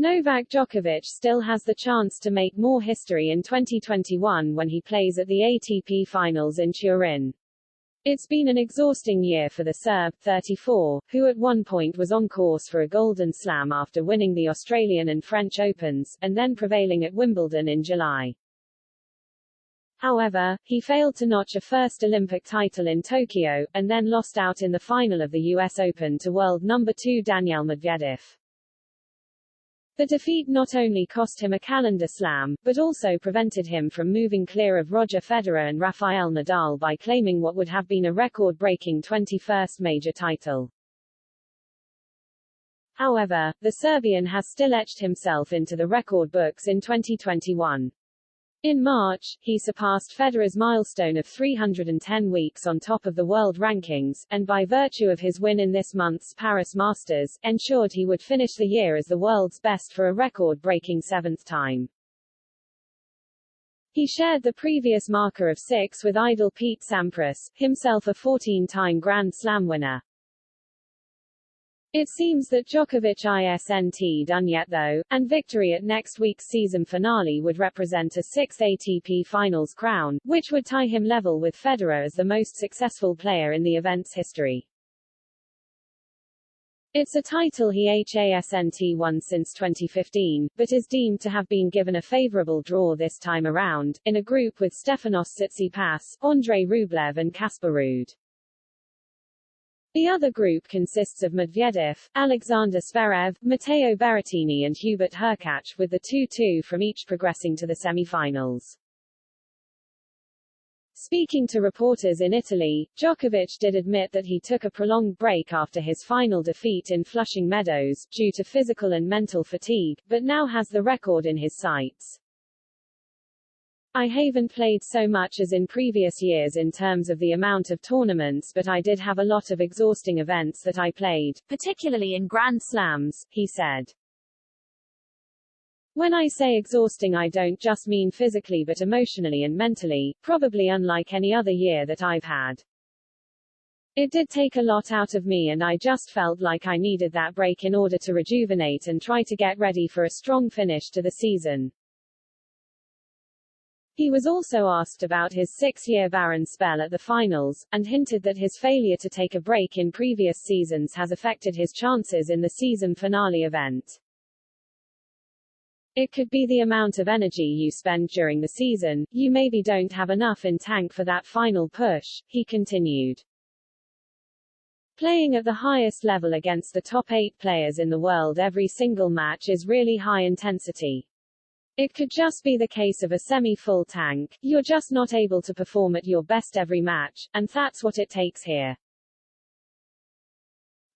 Novak Djokovic still has the chance to make more history in 2021 when he plays at the ATP Finals in Turin. It's been an exhausting year for the Serb, 34, who at one point was on course for a Golden Slam after winning the Australian and French Opens, and then prevailing at Wimbledon in July. However, he failed to notch a first Olympic title in Tokyo, and then lost out in the final of the US Open to world number 2 Daniil Medvedev. The defeat not only cost him a calendar slam, but also prevented him from moving clear of Roger Federer and Rafael Nadal by claiming what would have been a record-breaking 21st major title. However, the Serbian has still etched himself into the record books in 2021. In March, he surpassed Federer's milestone of 310 weeks on top of the world rankings, and by virtue of his win in this month's Paris Masters, ensured he would finish the year as the world's best for a record-breaking 7th time. He shared the previous marker of 6 with idol Pete Sampras, himself a 14-time Grand Slam winner. It seems that Djokovic isn't done yet though, and victory at next week's season finale would represent a 6th ATP Finals crown, which would tie him level with Federer as the most successful player in the event's history. It's a title he hasn't won since 2015, but is deemed to have been given a favorable draw this time around, in a group with Stefanos Tsitsipas, Andrei Rublev and Casper Ruud. The other group consists of Medvedev, Alexander Zverev, Matteo Berrettini and Hubert Hurkacz, with the 2-2 from each progressing to the semi-finals. Speaking to reporters in Italy, Djokovic did admit that he took a prolonged break after his final defeat in Flushing Meadows, due to physical and mental fatigue, but now has the record in his sights. I haven't played so much as in previous years in terms of the amount of tournaments, but I did have a lot of exhausting events that I played, particularly in Grand Slams, he said. When I say exhausting, I don't just mean physically but emotionally and mentally, probably unlike any other year that I've had. It did take a lot out of me and I just felt like I needed that break in order to rejuvenate and try to get ready for a strong finish to the season. He was also asked about his 6-year barren spell at the finals, and hinted that his failure to take a break in previous seasons has affected his chances in the season finale event. It could be the amount of energy you spend during the season, you maybe don't have enough in tank for that final push, he continued. Playing at the highest level against the top 8 players in the world every single match is really high intensity. It could just be the case of a semi-full tank, you're just not able to perform at your best every match, and that's what it takes here.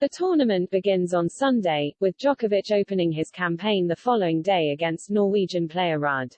The tournament begins on Sunday, with Djokovic opening his campaign the following day against Norwegian player Ruud.